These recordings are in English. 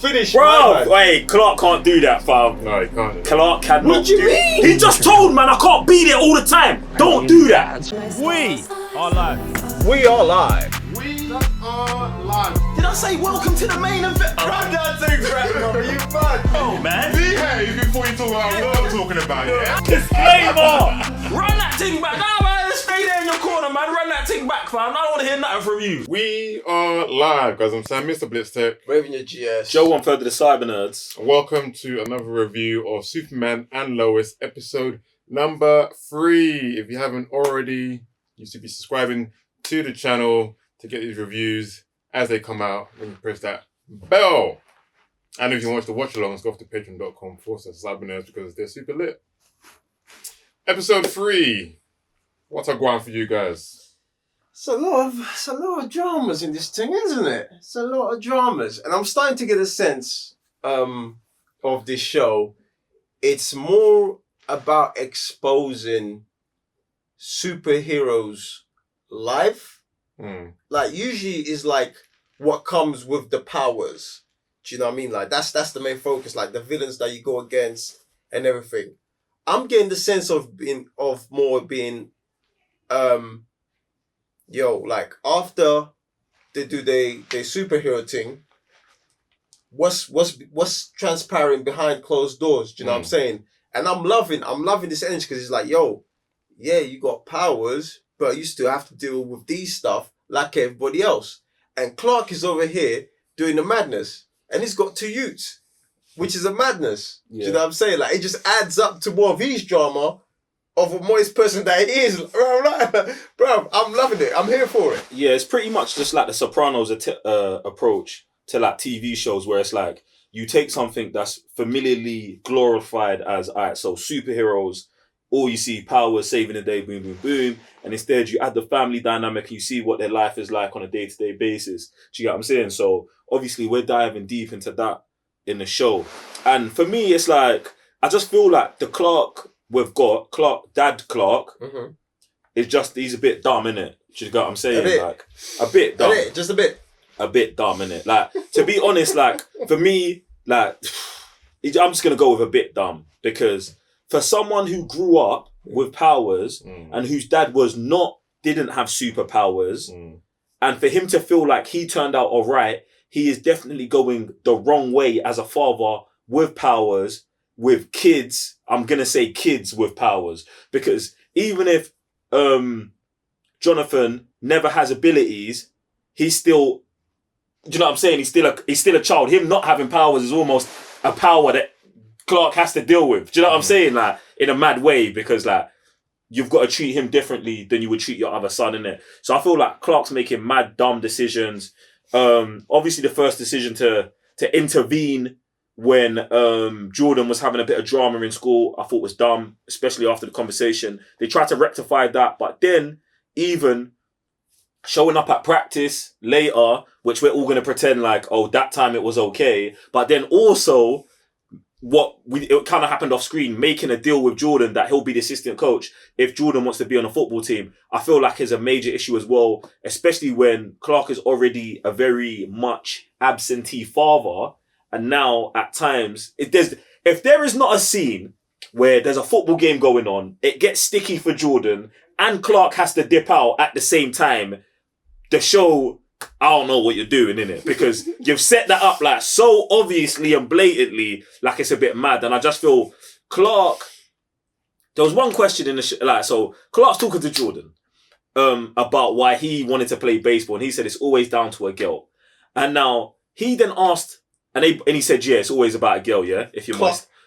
finish, bro. Wait, Clark can't do that, fam. No, he can't. Clark cannot. What do you mean? He just told man I can't be there all the time. Don't do that. We are live. We are live. We are live. Did I say welcome to the main event? Run that thing back, bro. You mad? Oh man. Behave before you talk about what I'm talking about, yeah? Disclaimer. Run that thing back. Nah, man. Stay there in your corner, man. Run that thing back, fam. I don't want to hear nothing from you. We are live, guys. I'm Sam, Mr. Blitztech. Waving your GS. Joe 1/3 of the Cyber Nerds. Welcome to another review of Superman and Lois, episode number 3. If you haven't already, you should be subscribing to the channel to get these reviews as they come out. When you press that bell. And if you want to watch along, go off to patreon.com/cybernerds because they're super lit. Episode 3. What's a grind for you guys? It's a lot of dramas in this thing, isn't it? It's a lot of dramas. And I'm starting to get a sense of this show. It's more about exposing superheroes' life. Like, usually is like what comes with the powers. Do you know what I mean? Like, that's the main focus, like the villains that you go against and everything. I'm getting the sense of more being like after they do their superhero thing, what's transpiring behind closed doors? Do you know what I'm saying? And I'm loving this energy because it's like, yeah, you got powers, but you still have to deal with these stuff like everybody else. And Clark is over here doing the madness, and he's got 2 youths, which is a madness. Yeah. Do you know what I'm saying? Like, it just adds up to more of his drama of a moist person that he is. Bro, I'm loving it. I'm here for it. Yeah, it's pretty much just like the Sopranos approach to like TV shows, where it's like you take something that's familiarly glorified as, alright, so superheroes, all you see powers, saving the day, boom, boom, boom, and instead you add the family dynamic and you see what their life is like on a day-to-day basis. Do you get what I'm saying? So obviously we're diving deep into that in the show. And for me, it's like, I just feel like the Clark we've got, Dad Clark, is just, he's a bit dumb, innit? Do you get what I'm saying? Like, a bit dumb. Just a bit. A bit dumb, innit? Like, to be honest, like, for me, like, I'm just going to go with a bit dumb, because for someone who grew up with powers and whose dad didn't have superpowers, and for him to feel like he turned out all right, he is definitely going the wrong way as a father with powers, with kids. I'm going to say kids with powers, because even if Jonathan never has abilities, he's still, do you know what I'm saying? He's still a child. Him not having powers is almost a power that Clark has to deal with. Do you know what I'm saying? Like, in a mad way, because like, you've got to treat him differently than you would treat your other son, innit? So I feel like Clark's making mad dumb decisions. Obviously the first decision to intervene when Jordan was having a bit of drama in school, I thought was dumb, especially after the conversation. They tried to rectify that, but then even showing up at practice later, which we're all going to pretend like, oh, that time it was okay, but then also it kind of happened off screen, making a deal with Jordan that he'll be the assistant coach if Jordan wants to be on a football team, I feel like is a major issue as well, especially when Clark is already a very much absentee father. And now at times, if there is not a scene where there's a football game going on, it gets sticky for Jordan and Clark has to dip out at the same time, the show, I don't know what you're doing, innit? Because you've set that up like so obviously and blatantly, like it's a bit mad. And I just feel Clark, there was one question in the so Clark's talking to Jordan about why he wanted to play baseball, and he said it's always down to a girl. And now he then asked, and he said, yeah, it's always about a girl, yeah, if you're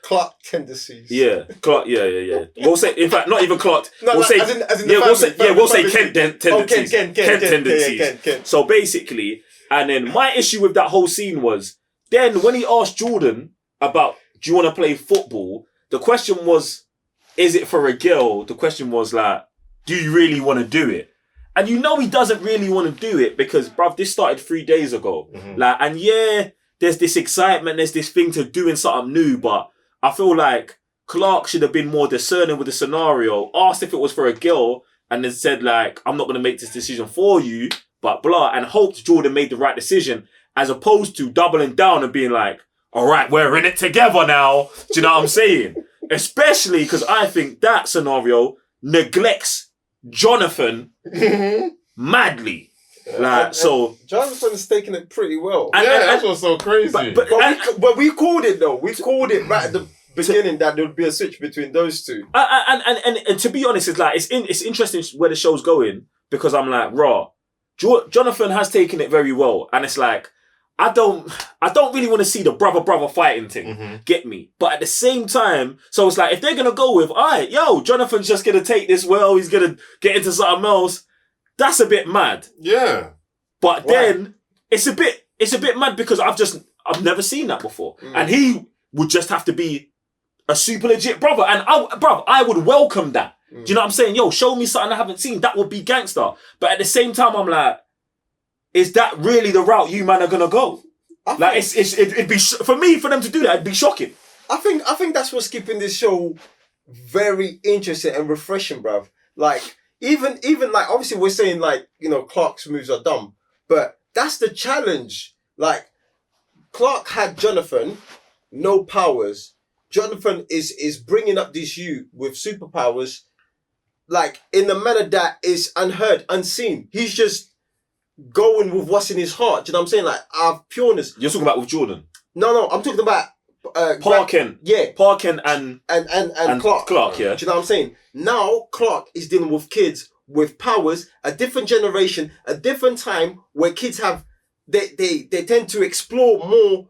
Clark tendencies. Yeah, Clark. Yeah. We'll say, in fact, not even Clark. No, we'll say, as in the family, we'll say Kent tendencies. Kent tendencies. Kent. So basically, and then my issue with that whole scene was, then when he asked Jordan about, do you want to play football? The question was, is it for a girl? The question was like, do you really want to do it? And you know he doesn't really want to do it because, bruv, this started 3 days ago. Like, and yeah, there's this excitement, there's this thing to doing something new, but I feel like Clark should have been more discerning with the scenario, asked if it was for a girl, and then said like, I'm not going to make this decision for you, but blah, and hoped Jordan made the right decision. as opposed to doubling down and being like, all right, we're in it together now. Do you know what I'm saying? Especially because I think that scenario neglects Jonathan madly. Like, so Jonathan's taking it pretty well. That's what's so crazy. But we called it though. We called it right at the beginning that there would be a switch between those two. And to be honest, it's like it's interesting where the show's going because I'm like, raw. Jonathan has taken it very well, and it's like I don't really want to see the brother fighting thing. Get me? But at the same time, so it's like if they're gonna go with, all right, Jonathan's just gonna take this well, he's gonna get into something else. That's a bit mad. Yeah. But then it's a bit mad because I've never seen that before, and he would just have to be a super legit brother, and I would welcome that. Do you know what I'm saying? Yo, show me something I haven't seen. That would be gangster. But at the same time, I'm like, is that really the route you man are gonna go? It'd be for them to do that. It'd be shocking. I think that's what's keeping this show very interesting and refreshing, bruv. Like even like obviously we're saying like Clark's moves are dumb, but that's the challenge. Like Clark had Jonathan, no powers. Jonathan is bringing up this youth with superpowers, like in a manner that is unheard, unseen. He's just going with what's in his heart. Do you know what I'm saying? Like our pureness. You're talking about with Jordan? No, I'm talking about Parkin. Parkin and Clark. Clark, yeah. Do you know what I'm saying? Now Clark is dealing with kids with powers, a different generation, a different time where kids have they tend to explore more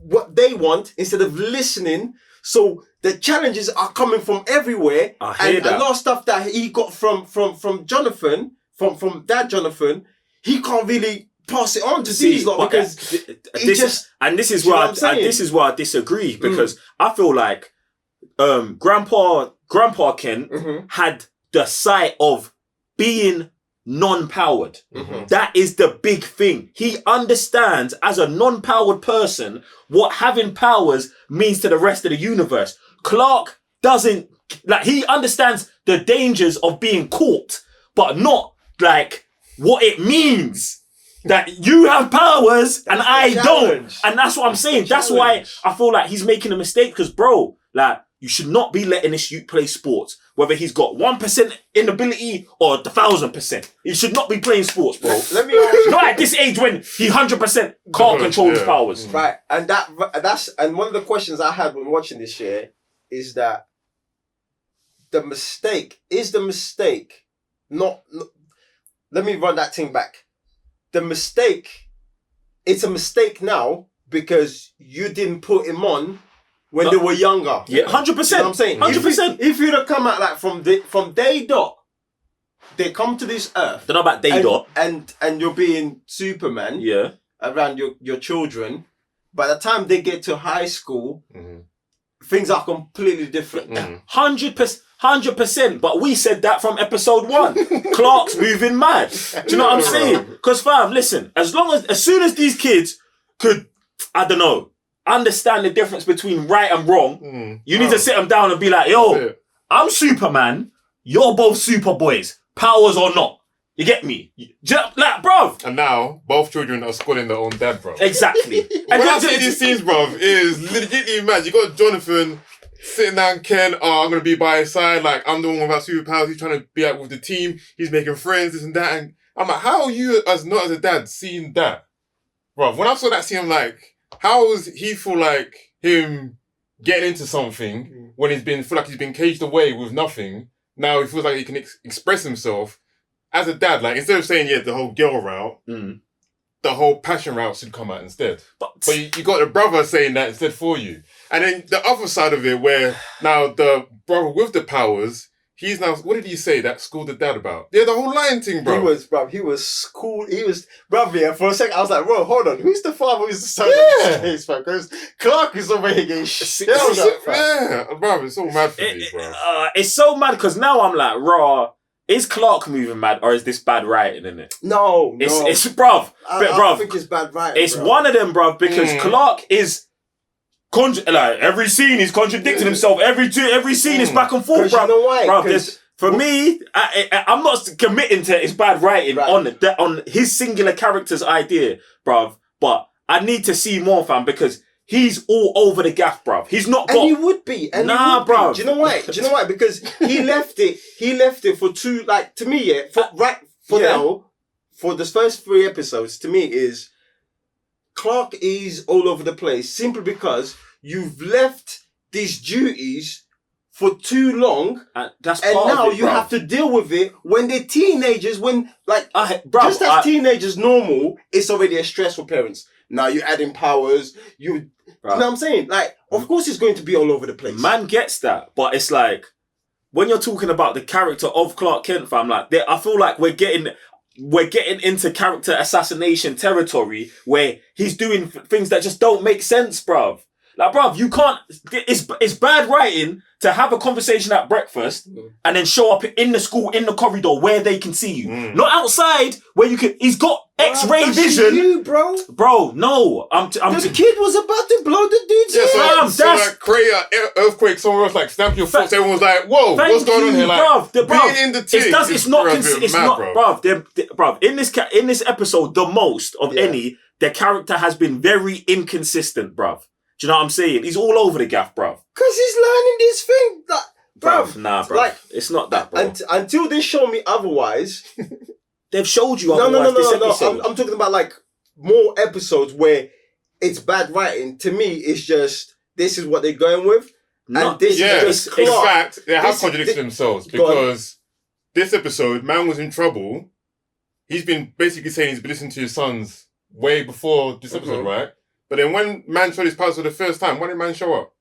what they want instead of listening. So the challenges are coming from everywhere. And a lot of stuff that he got from Jonathan, from Dad Jonathan, he can't really pass it on to these lot because this is where I disagree because I feel like Grandpa Ken had the sight of being non-powered. That is the big thing. He understands as a non-powered person what having powers means to the rest of the universe. Clark doesn't, like, he understands the dangers of being caught, but not like what it means that you have powers and I don't. And that's what I'm saying. That's why I feel like he's making a mistake because, bro, like, you should not be letting this youth play sports, whether he's got 1% inability or 1,000%. He should not be playing sports, bro. Let me ask you. Not at this age when he 100% can't control his powers. Right, and that's one of the questions I had when watching this year is that the mistake not. Let me run that thing back. The mistake, it's a mistake now because you didn't put him on when they were younger. Yeah, 100%. You know what I'm saying? 100%. If you'd have come out like from day dot, they come to this earth. Don't know about day dot. And you're being Superman. Yeah. Around your children. By the time they get to high school, things are completely different. 100%. But we said that from episode 1. Clark's moving mad. Do you know what I'm saying? Because fam, listen, as soon as these kids could, I don't know, understand the difference between right and wrong, you need to sit them down and be like, yo, I'm Superman, you're both Superboys, powers or not. You get me? Like, bruv. And now, both children are squatting their own dad, bruv. Exactly. When I see these scenes, bruv, is legitimately mad. You got Jonathan sitting down, Ken, I'm going to be by his side, like, I'm the one without superpowers, he's trying to be out with the team, he's making friends, this and that, and I'm like, how are you, as a dad, seeing that? Bruv, when I saw that scene, I'm like, how does he feel like him getting into something when feel like he's been caged away with nothing? Now he feels like he can express himself as a dad. Like, instead of saying, the whole girl route, the whole passion route should come out instead. But you got the brother saying that instead for you. And then the other side of it where now the brother with the powers, he's now, what did he say that schooled the dad about? Yeah, the whole lion thing, bro. He was school. Yeah, for a second, I was like, bro, hold on. Who's the father? Who's the son? Case, bro? Because Clark is over here getting shit. Yeah, bro, it's so mad for me, bro. It's so mad because now I'm like, raw. Is Clark moving mad or is this bad writing, isn't it? No. It's bruv. I think it's bad writing. It's one of them, bruv, because Clark is every scene he's contradicting himself. Every scene is back and forth, bruv. You know why? Bruv, for me, I'm not committing to his bad writing on his singular character's idea, bruv. but I need to see more, fam, because he's all over the gaff, bruv. He's not got... And he would be. And nah, he would bruv. be. Do you know why? Do you know why? Because he left it for two, like, to me, now, for the first 3 episodes, to me is Clark is all over the place simply because you've left these duties for too long, that's and part now of it, you bruv. have to deal with it when they're teenagers. When Bruv, just as teenagers normal, it's already a stress for parents. Now you're adding powers. You know what I'm saying? Like, of course, it's going to be all over the place. Man gets that, but it's like when you're talking about the character of Clark Kent, fam. Like, I feel like we're getting into character assassination territory where he's doing things that just don't make sense, bruv. Like, bruv, you can't. It's bad writing to have a conversation at breakfast and then show up in the school, in the corridor where they can see you. Not outside where you can. He's got X-ray vision. You, bro. Bro, no. The kid was about to blow the dude's head. So like create an earthquake somewhere else, like stamp your foot. Everyone was like, "Whoa, what's going on here?" Like, bruv, being in the team. It's not, bruv. In this episode, the most of any, the character has been very inconsistent, bruv. Do you know what I'm saying? He's all over the gaff, bruv. Because he's learning this thing. Like, bruv. Nah, bruv. Like, it's not that, bro. Until they show me otherwise. They've showed you otherwise this episode. No. I'm talking about like more episodes where it's bad writing. To me, it's just, this is what they're going with. And this is just in fact, they have contradicted themselves because this episode, man was in trouble. He's been basically saying he's been listening to his sons way before this episode, right? But then when man showed his powers for the first time, when did man show up?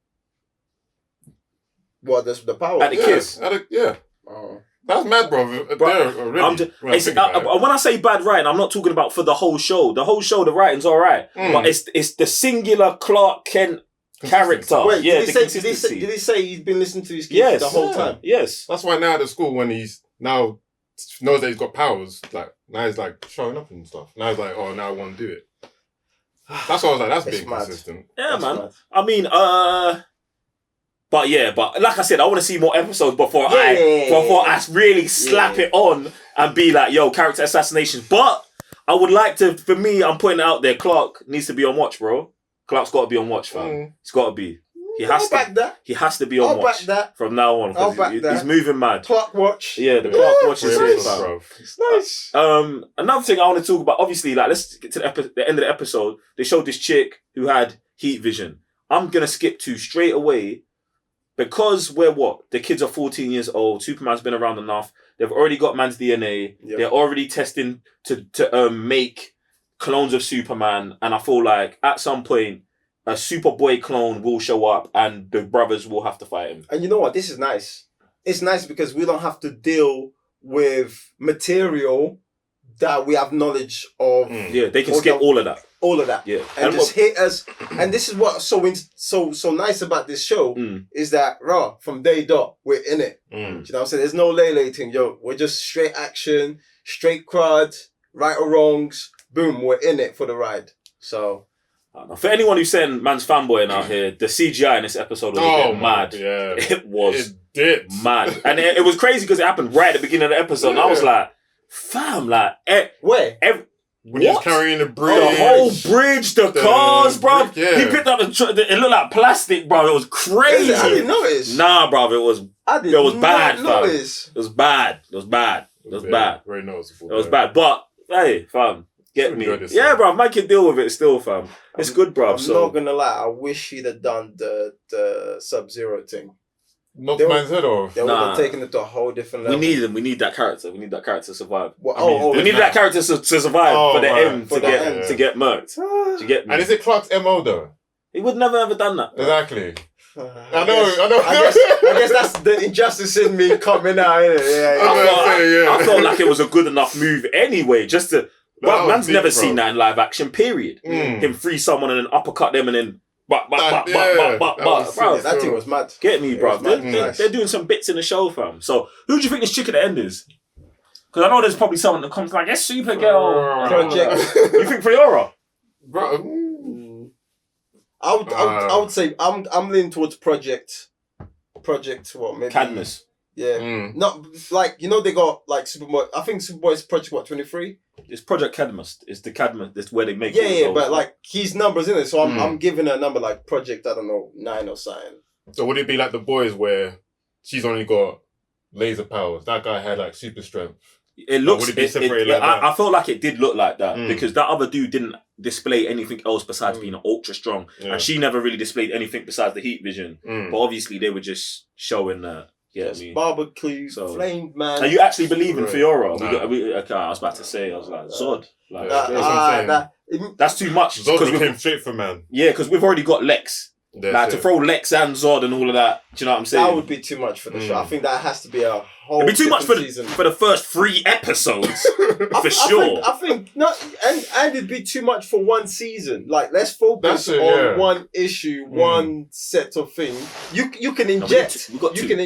What, that's the power? At the kids? Oh. That's mad, bro. When I say bad writing, I'm not talking about for the whole show. The whole show, the writing's all right. But it's the singular Clark Kent character. Wait, did he say he's been listening to his kids the whole time? Yes. That's why now at the school, when he's now knows that he's got powers, like now he's like showing up and stuff. Now he's like, oh, now I want to do it. That's why I was like, that's being consistent. Yeah, that's man. Mad. I mean, but like I said, I want to see more episodes before I really slap it on and be like, yo, character assassinations. But I would like to, for me, I'm putting it out there, Clark needs to be on watch, bro. Clark's got to be on watch, fam. He's got to be. He has to be on watch from now on. He's moving mad. Clark watch. Yeah, the Clark watch is nice. bro. It's nice. Another thing I want to talk about, obviously, like, let's get to the end of the episode. They showed this chick who had heat vision. I'm going to skip to straight away because the kids are 14 years old. Superman's been around enough. They've already got man's DNA. Yep. They're already testing to make clones of Superman. And I feel like at some point, a Superboy clone will show up and the brothers will have to fight him. And you know what? This is nice. It's nice because we don't have to deal with material that we have knowledge of. Yeah, they can skip all of that. All of that. Yeah. And just hit us. And this is what's so nice about this show is that, from day dot, we're in it. Do you know what I'm saying? There's no lay-lating. Yo, we're just straight action, straight crud, right or wrongs. Boom, we're in it for the ride. So... For anyone who's saying man's fanboying out here, the CGI in this episode was a bit mad. Yeah. It was mad. And it was crazy because it happened right at the beginning of the episode. And I was like, fam, like... Where? When he was carrying the bridge. The whole bridge, the cars, bro. Yeah. He picked up it looked like plastic, bro. It was crazy. I didn't notice. Nah, bro. It was bad, fam. Notice. It was bad. Very noticeable. It was bad. But, hey, fam. Get me. Yeah, bro. I can deal with it still, fam. It's good, bro. I'm not gonna lie. I wish he'd have done the Sub-Zero thing. Knocked man's head off. They would have taken it to a whole different level. We need him. We need that character. We need that character to survive. We need that character to survive for the M to get murked. To get me. And is it Clark's MO though? He would never ever done that. Exactly. I guess that's the injustice in me coming out. I felt like it was a good enough move anyway, just to. Well, man's never seen that in live action, period. Him free someone and then uppercut them and then bro. That thing was mad. Get me, bro. They're doing some bits in the show, fam. So, who do you think this chick at the end is? Because I know there's probably someone that comes like, yes, Supergirl. Project. You think Priora? Bro. I would say I'm leaning towards Project what, maybe Cadmus. Yeah. Not like, you know, they got like Superboy. I think Superboy's Project 23. It's Project Cadmus. It's the Cadmus. That's where they make. Yeah, but like his numbers in it. So I'm giving her a number like Project, I don't know, 9 or something. So would it be like The Boys where she's only got laser powers? That guy had like super strength. It looks. Would it be separated like that? I felt like it did look like that because that other dude didn't display anything else besides being ultra strong, and she never really displayed anything besides the heat vision. But obviously they were just showing that. Yeah, barbecue, flamed man. Are you actually believe in Fiora? Okay, I was about to say, I was like, Zod. Like, that's too much. Zod came straight for man. Yeah, because we've already got Lex. Like, to throw Lex and Zod and all of that. Do you know what I'm saying? That would be too much for the show. I think that has to be a whole. It'd be too much for the first 3 episodes, for sure. I think not, and it'd be too much for one season. Like, let's focus on one issue, one set of things. You can inject. You can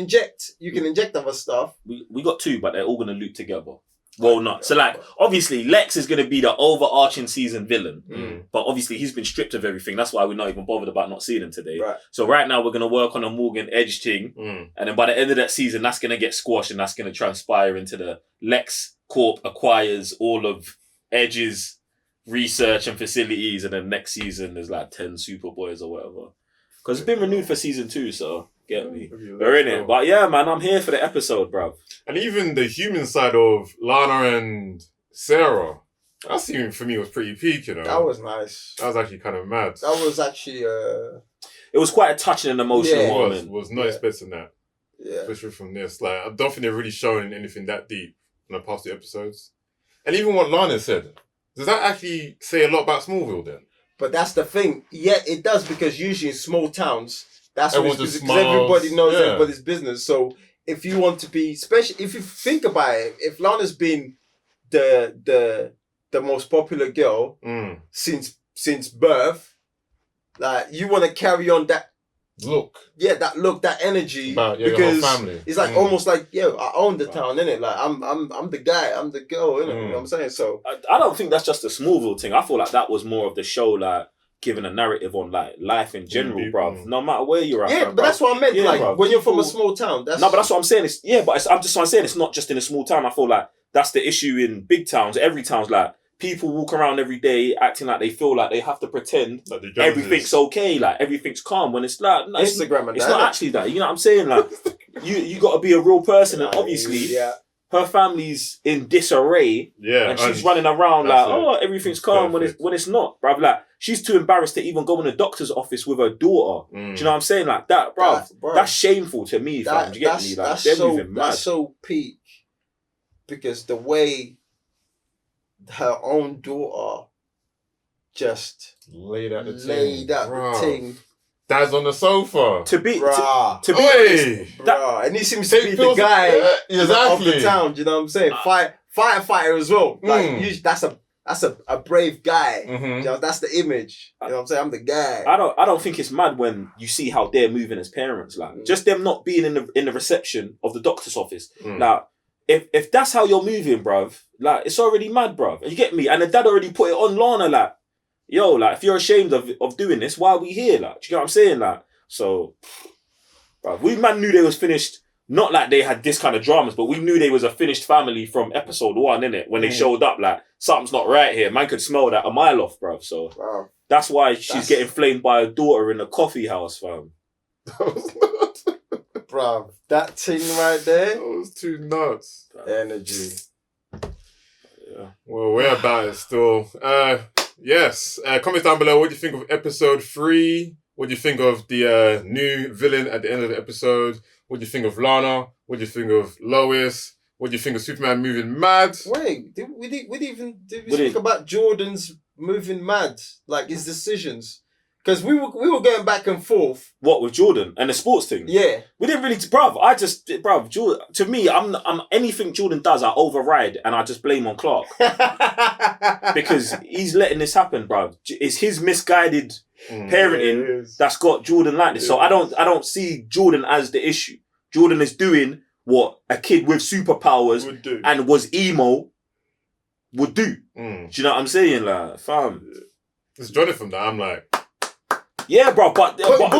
inject other stuff. We got 2, but they're all gonna loop together. Well, not. So, like, obviously, Lex is going to be the overarching season villain. But obviously, he's been stripped of everything. That's why we're not even bothered about not seeing him today. Right. So, right now, we're going to work on a Morgan Edge thing. And then by the end of that season, that's going to get squashed and that's going to transpire into the Lex Corp acquires all of Edge's research and facilities. And then next season, there's like 10 Superboys or whatever. Because it's been renewed for season 2, so get me. We're in it. But yeah, man, I'm here for the episode, bruv. And even the human side of Lana and Sarah, that scene for me was pretty peak, you know. That was nice. That was actually kind of mad. That was actually It was quite a touching and emotional moment. Was not expecting that. Yeah. Especially from this. Like, I don't think they're really showing anything that deep in the past 2 episodes. And even what Lana said, does that actually say a lot about Smallville then? But that's the thing. Yeah, it does, because usually in small towns, that's what because smiles. Everybody knows everybody's business. So if you want to be, especially if you think about it, if Lana's been the most popular girl since birth, like, you want to carry on that look. Yeah, that energy. About, because your whole family. It's like almost like, I own the town, innit? Like, I'm the guy, I'm the girl, innit? You know what I'm saying? So I don't think that's just a Smallville thing. I feel like that was more of the show, like, giving a narrative on like life in general, bruv. No matter where you're at. Yeah, but that's what I meant. Like, bruv, when you're from a small town, that's... No, but that's what I'm saying. I'm just saying it's not just in a small town. I feel like that's the issue in big towns. Every town's like, people walk around every day acting like they feel like they have to pretend like everything's okay, like everything's calm, when it's like Instagram and it's not actually that. You know what I'm saying? Like, you got to be a real person, and obviously her family's in disarray, and she's running around like, everything's calm when it's not, bruv. Like, she's too embarrassed to even go in the doctor's office with her daughter. Do you know what I'm saying? Like that, bruv. That's shameful to me, fam. Do you get me? Like, that's so peak, because the way her own daughter just laid out the thing. Dad's on the sofa. To be honest, and he seems to be the guy of the town. Do you know what I'm saying? Firefighter as well. Like, that's a brave guy. You know, that's the image. You know what I'm saying? I'm the guy. I don't think it's mad when you see how they're moving as parents. Like, just them not being in the reception of the doctor's office. Like, if that's how you're moving, bruv, like, it's already mad, bruv. You get me? And the dad already put it on Lana, like, yo, like, if you're ashamed of doing this, why are we here? Like, do you get what I'm saying? Like, so, bruv, we knew they was finished. Not like they had this kind of dramas, but we knew they was a finished family from episode 1, innit? When they showed up, like, something's not right here. Man could smell that a mile off, bruv. So, that's why she's getting flamed by her daughter in a coffee house, fam. Bruv, that thing right there. That was too nuts. Energy. Yeah. Well, we're about it still. Yes. Comments down below. What do you think of episode 3? What do you think of the new villain at the end of the episode? What do you think of Lana? What do you think of Lois? What do you think of Superman moving mad? Wait, did we speak about Jordan's moving mad? Like, his decisions? Because we were going back and forth. What, with Jordan and the sports thing? Yeah. We didn't really, bruv, Jordan, to me, I'm anything Jordan does, I override and I just blame on Clark. Because he's letting this happen, bruv. It's his misguided parenting that's got Jordan like this. So I don't see Jordan as the issue. Jordan is doing what a kid with superpowers would do. And was emo would do. Do you know what I'm saying? Like, fam. It's Jonathan that I'm like, Yeah, bro, but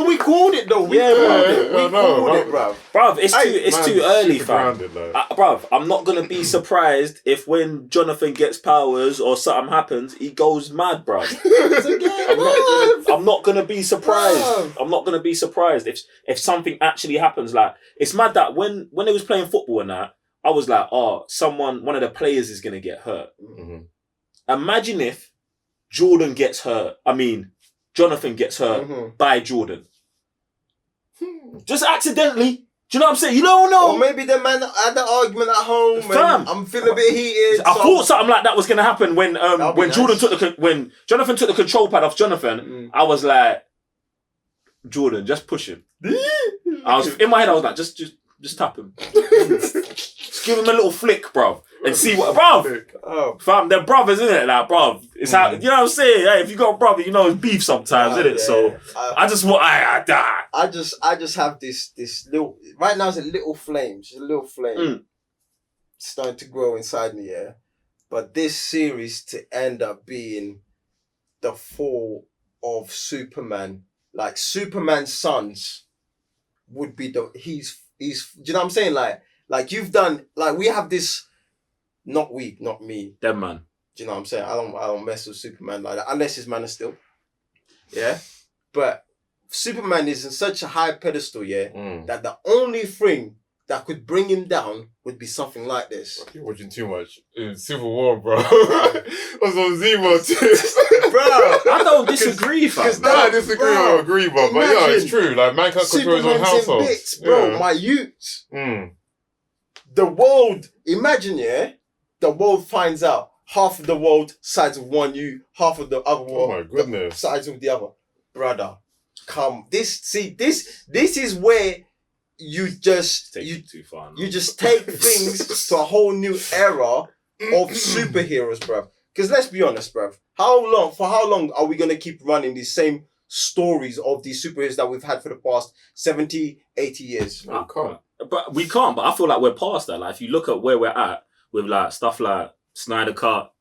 we called it though. We Yeah, called bro. it. We called it, bro. bruv, it's Man, too early, super fam. grounded, like. Bruv, I'm not gonna be surprised if when Jonathan gets powers or something happens, he goes mad, bruv. I'm not gonna be surprised. Bruv. I'm not gonna be surprised if something actually happens. Like, it's mad that when they was playing football and that, I was like, oh, one of the players is gonna get hurt. Mhm. Imagine if Jordan gets hurt. I mean, Jonathan gets hurt by Jordan. Just accidentally. Do you know what I'm saying? You don't know. Or maybe the man had an argument at home. Fam. And I'm feeling a bit heated. I thought something like that was gonna happen when Jordan nice. when Jonathan took the control pad off Jonathan. I was like, Jordan, just push him. I was in my head. I was like, just tap him. Just give him a little flick, bruv, and see what, bruv. Oh. Fam, they're brothers, isn't it? Like, bruv, it's how, you know what I'm saying? Hey, if you got a brother, you know it's beef sometimes, isn't it? Yeah. So I just want, I just have this little, right now it's a little flame. Just a little flame starting to grow inside me, yeah. But this series to end up being the fall of Superman, like Superman's sons would be he's do you know what I'm saying? Like you've done, like we have this, not me. them, man. Do you know what I'm saying? I don't mess with Superman like that unless he's Man of Steel. Yeah, but Superman is in such a high pedestal, yeah, that the only thing that could bring him down would be something like this. You're watching too much. Civil War, bro. I was on Zemo too. Bro, I don't disagree, fam. I disagree or agree, bro. But yeah, it's true. Like, man can't control his own Superman's household. in bits, bro. Yeah. My youth. Mm. The world, imagine, yeah, the world finds out half of the world sides with one you, half of the other world Oh my goodness. sides with the other. Brother, come. This is where you just too far. you just take things to a whole new era of superheroes, bruv. Because let's be honest, bruv. For how long are we gonna keep running these same stories of these superheroes that we've had for the past 70, 80 years? No, can't. But we can't. But I feel like we're past that. Like, if you look at where we're at with like stuff like Snyder Cut,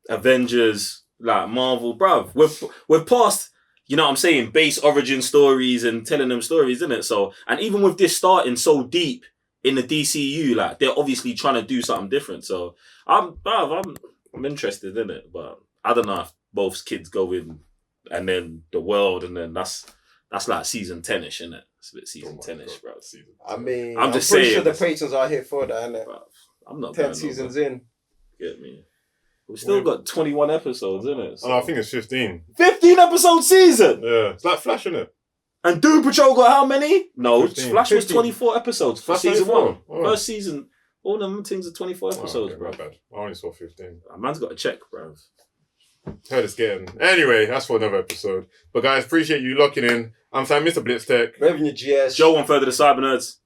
Avengers, like Marvel, bruv, we're past. You know what I'm saying? Base origin stories and telling them stories, isn't it? So, and even with this starting so deep in the DCU, like, they're obviously trying to do something different. So I'm interested in it, but I don't know if both kids go in and then the world, and then that's like season 10ish, isn't it? It's a bit season 10ish, bro. I mean, I'm just pretty saying. sure the patrons are here for that, innit? Bruv, I'm not 10 seasons in. Get me? We've still got 21 episodes, isn't it? So. Oh, I think it's 15. 15 episode season! Yeah. It's like Flash, isn't it? And Doom Patrol got how many? No, 15. Flash was 15. 24 episodes for Flash season 24. 1. Oh. First season, all them things are 24 episodes, okay, bro. my bad. I only saw 15. Man's got to check, bro. Heard it's getting. Anyway, that's for another episode. But guys, appreciate you locking in. I'm Sam, Mr. Blitz Tech. Revenue GS. Joe on Further the Cyber Nerds.